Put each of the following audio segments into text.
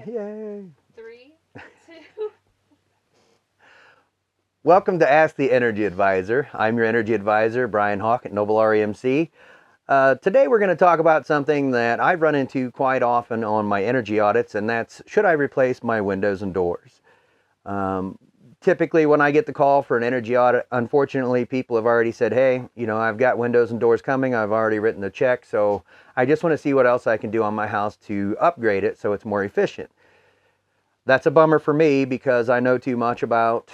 Yay. 3, 2. Welcome to Ask the Energy Advisor. I'm your energy advisor, Brian Hawk at Noble REMC. Today we're going to talk about something that I've run into quite often on my energy audits, and that's, should I replace my windows and doors? Typically when I get the call for an energy audit, unfortunately people have already said, hey, I've got windows and doors coming, I've already written the check, so I just want to see what else I can do on my house to upgrade it so it's more efficient. That's a bummer for me because I know too much about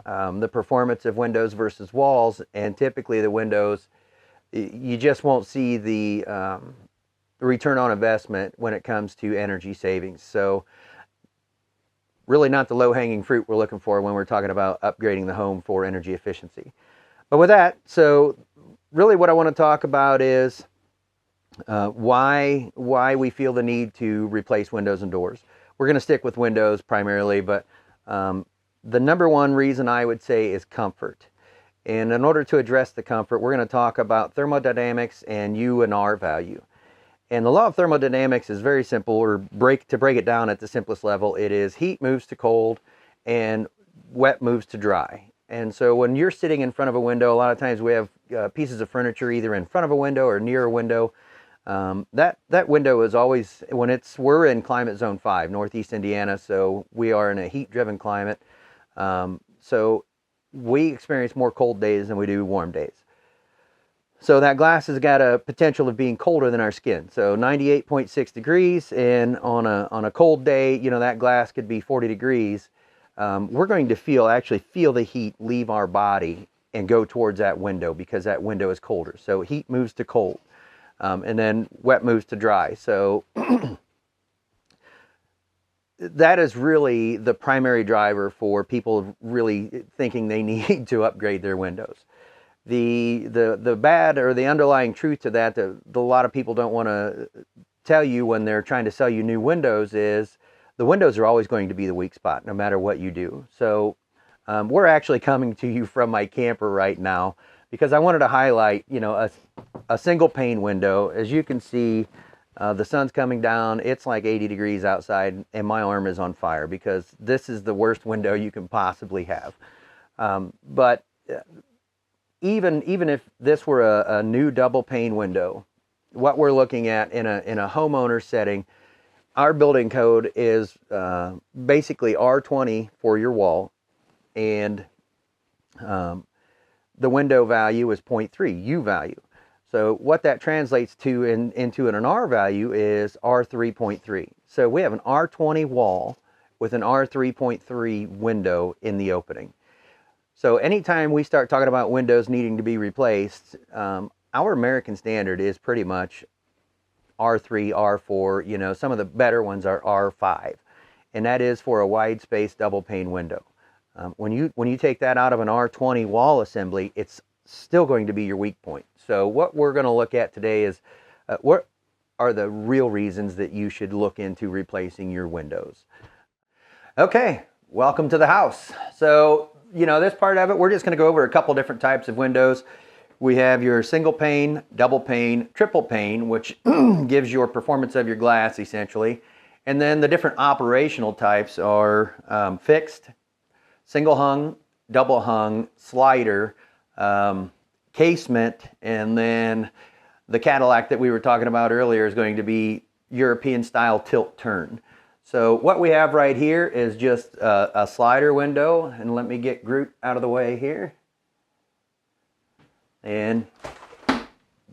the performance of windows versus walls, and typically the windows, you just won't see the return on investment when it comes to energy savings. So really not the low-hanging fruit we're looking for when we're talking about upgrading the home for energy efficiency. But with that, so really what I want to talk about is why we feel the need to replace windows and doors. We're going to stick with windows primarily, but the number one reason I would say is comfort. And in order to address the comfort, we're going to talk about thermodynamics and U and R value. And the law of thermodynamics is very simple, or to break it down at the simplest level, it is heat moves to cold and wet moves to dry. And so when you're sitting in front of a window, a lot of times we have pieces of furniture either in front of a window or near a window. That window is always, we're in climate zone 5, Northeast Indiana, so we are in a heat-driven climate. So we experience more cold days than we do warm days. So that glass has got a potential of being colder than our skin. So 98.6 degrees, and on a cold day, that glass could be 40 degrees. We're going to actually feel the heat leave our body and go towards that window because that window is colder. So heat moves to cold, and then wet moves to dry. So that is really the primary driver for people really thinking they need to upgrade their windows. The bad, or the underlying truth to that a lot of people don't want to tell you when they're trying to sell you new windows is the windows are always going to be the weak spot no matter what you do. So we're actually coming to you from my camper right now because I wanted to highlight a single pane window. As you can see, the sun's coming down, it's like 80 degrees outside, and my arm is on fire because this is the worst window you can possibly have. But even if this were a new double pane window, what we're looking at in a homeowner setting, our building code is basically R20 for your wall, and the window value is 0.3 U value. So what that translates to into an R value is R3.3. So we have an R20 wall with an R3.3 window in the opening. So anytime we start talking about windows needing to be replaced, our American standard is pretty much R3, R4, some of the better ones are R5. And that is for a wide space double pane window. When you take that out of an R20 wall assembly, it's still going to be your weak point. So what we're going to look at today is what are the real reasons that you should look into replacing your windows. Okay, welcome to the house. So, this part of it, we're just going to go over a couple different types of windows. We have your single pane, double pane, triple pane, which gives your performance of your glass essentially. And then the different operational types are fixed, single hung, double hung, slider, casement, and then the Cadillac that we were talking about earlier is going to be European style tilt turn. So what we have right here is just a slider window, and let me get Groot out of the way here. And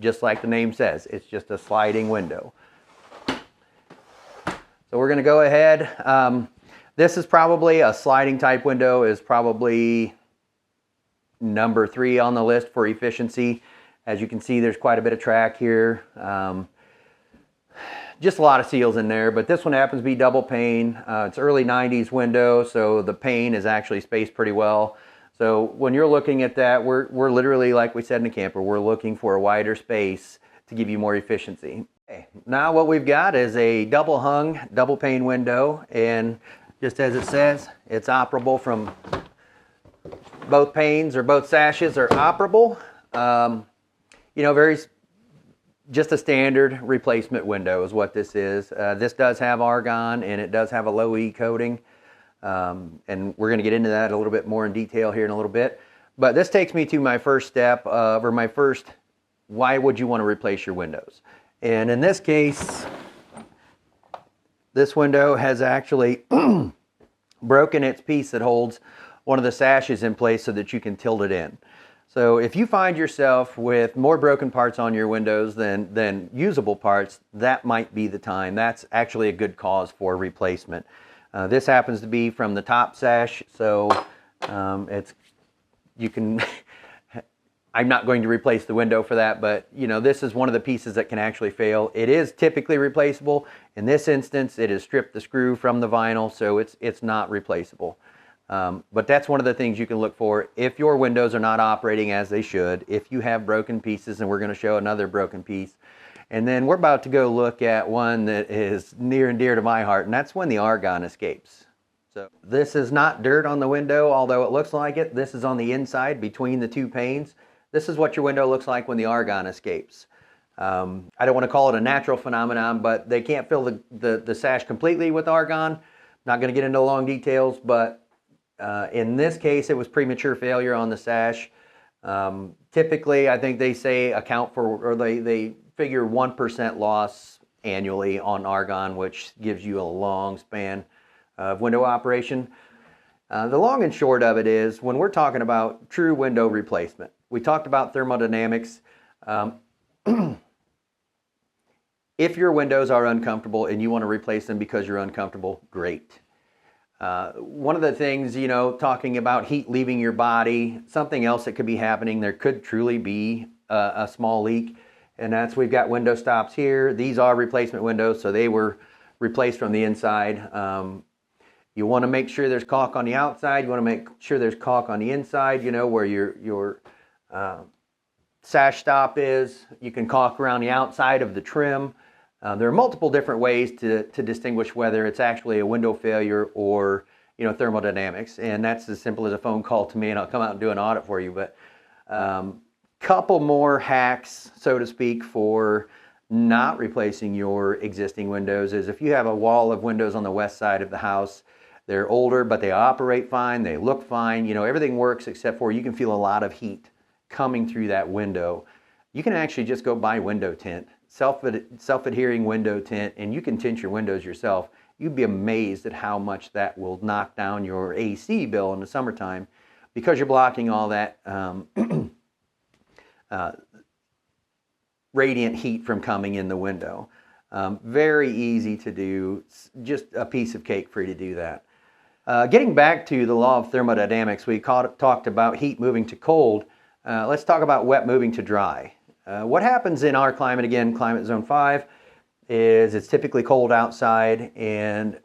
just like the name says, it's just a sliding window. So we're going to go ahead. This is probably a sliding type window, is probably number 3 on the list for efficiency. As you can see, there's quite a bit of track here. Just a lot of seals in there, but this one happens to be double pane. It's early 90s window, so the pane is actually spaced pretty well. So when you're looking at that, we're literally, like we said in the camper, we're looking for a wider space to give you more efficiency. Okay. Now what we've got is a double hung, double pane window, and just as it says, it's operable from both panes, or both sashes are operable. Very just a standard replacement window is what this is. This does have argon, and it does have a low E coating. And we're going to get into that a little bit more in detail here in a little bit. But this takes me to my first step or my first, why would you want to replace your windows? And in this case, this window has actually broken its piece that holds one of the sashes in place so that you can tilt it in. So if you find yourself with more broken parts on your windows than usable parts, that might be the time. That's actually a good cause for replacement. This happens to be from the top sash, so you can, I'm not going to replace the window for that, but you know, this is one of the pieces that can actually fail. It is typically replaceable. In this instance, it has stripped the screw from the vinyl, so it's not replaceable. But that's one of the things you can look for if your windows are not operating as they should, if you have broken pieces, and we're going to show another broken piece. And then we're about to go look at one that is near and dear to my heart, and that's when the argon escapes. So this is not dirt on the window, although it looks like it. This is on the inside between the two panes. This is what your window looks like when the argon escapes. I don't want to call it a natural phenomenon, but they can't fill the sash completely with argon. Not going to get into long details, but in this case, it was premature failure on the sash. Typically, I think they say account for, or they figure 1% loss annually on argon, which gives you a long span of window operation. The long and short of it is, when we're talking about true window replacement, we talked about thermodynamics. If your windows are uncomfortable and you want to replace them because you're uncomfortable, great. One of the things, you know, talking about heat leaving your body, something else that could be happening, there could truly be a small leak, and that's, we've got window stops here. These are replacement windows, so they were replaced from the inside. You want to make sure there's caulk on the outside. You want to make sure there's caulk on the inside, you know, where your sash stop is. You can caulk around the outside of the trim. There are multiple different ways to distinguish whether it's actually a window failure or, you know, thermodynamics, and that's as simple as a phone call to me and I'll come out and do an audit for you. But couple more hacks, so to speak, for not replacing your existing windows is, if you have a wall of windows on the west side of the house, they're older but they operate fine, they look fine, you know, everything works except for you can feel a lot of heat coming through that window. You can actually just go buy window tint, self-adhering window tint, and you can tint your windows yourself. You'd be amazed at how much that will knock down your AC bill in the summertime, because you're blocking all that radiant heat from coming in the window. Very easy to do, just a piece of cake for you to do that. Getting back to the law of thermodynamics, we talked about heat moving to cold. Let's talk about wet moving to dry. What happens in our climate, again, climate zone 5, is it's typically cold outside, and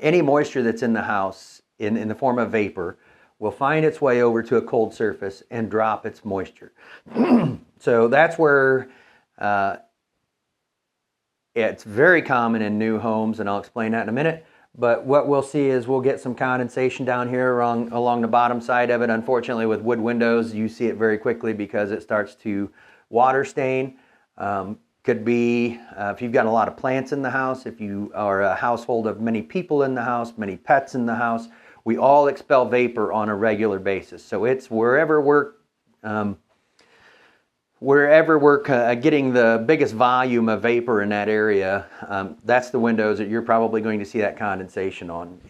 any moisture that's in the house in the form of vapor will find its way over to a cold surface and drop its moisture. So that's where it's very common in new homes, and I'll explain that in a minute. But what we'll see is we'll get some condensation down here along the bottom side of it. Unfortunately, with wood windows, you see it very quickly because it starts to water stain. Could be if you've got a lot of plants in the house, if you are a household of many people in the house, many pets in the house, we all expel vapor on a regular basis. So it's wherever we're getting the biggest volume of vapor in that area, that's the windows that you're probably going to see that condensation on.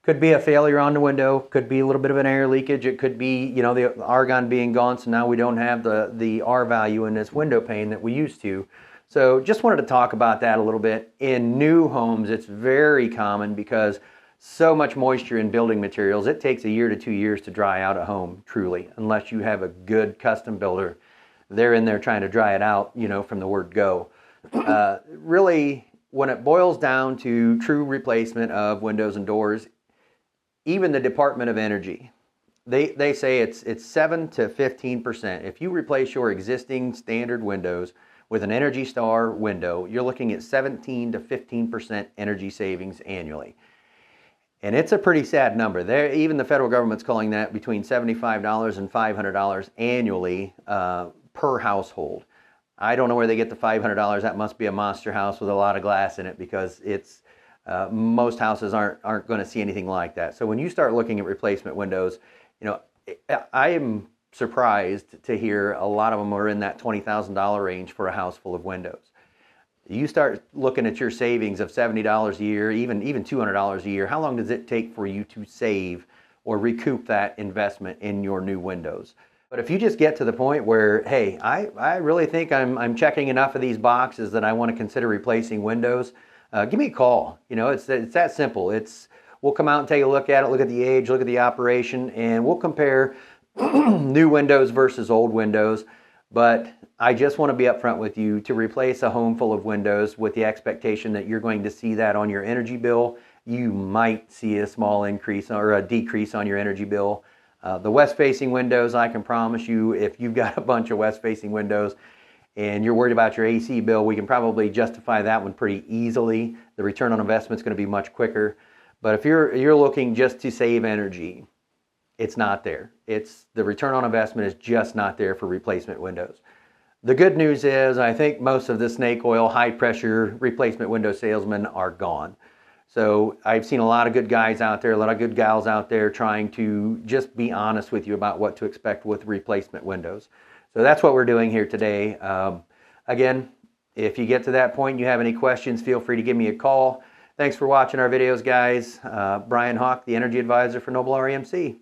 Could be a failure on the window, could be a little bit of an air leakage, it could be, you know, the argon being gone, so now we don't have the R value in this window pane that we used to. So just wanted to talk about that a little bit. In new homes, it's very common because so much moisture in building materials, it takes 1 year to 2 years to dry out a home, truly, unless you have a good custom builder. They're in there trying to dry it out, you know, from the word go. Really, when it boils down to true replacement of windows and doors, even the Department of Energy, they say it's 7 to 15%. If you replace your existing standard windows with an Energy Star window, you're looking at 17 to 15% energy savings annually. And it's a pretty sad number. Even the federal government's calling that between $75 and $500 annually per household. I don't know where they get the $500. That must be a monster house with a lot of glass in it, because it's most houses aren't going to see anything like that. So when you start looking at replacement windows, I am surprised to hear a lot of them are in that $20,000 range for a house full of windows. You start looking at your savings of $70 a year, even $200 a year. How long does it take for you to save or recoup that investment in your new windows? But if you just get to the point where, hey, I really think I'm checking enough of these boxes that I want to consider replacing windows, give me a call. It's that simple. We'll come out and take a look at it, look at the age, look at the operation, and we'll compare new windows versus old windows. But I just want to be upfront with you. To replace a home full of windows with the expectation that you're going to see that on your energy bill, you might see a small increase or a decrease on your energy bill. The west-facing windows, I can promise you, if you've got a bunch of west-facing windows and you're worried about your AC bill, we can probably justify that one pretty easily. The return on investment is going to be much quicker. But if you're looking just to save energy, it's not there. The return on investment is just not there for replacement windows. The good news is, I think most of the snake oil, high-pressure replacement window salesmen are gone. So I've seen a lot of good guys out there, a lot of good gals out there trying to just be honest with you about what to expect with replacement windows. So that's what we're doing here today. Again, if you get to that point and you have any questions, feel free to give me a call. Thanks for watching our videos, guys. Brian Hawk, the Energy Advisor for Noble REMC.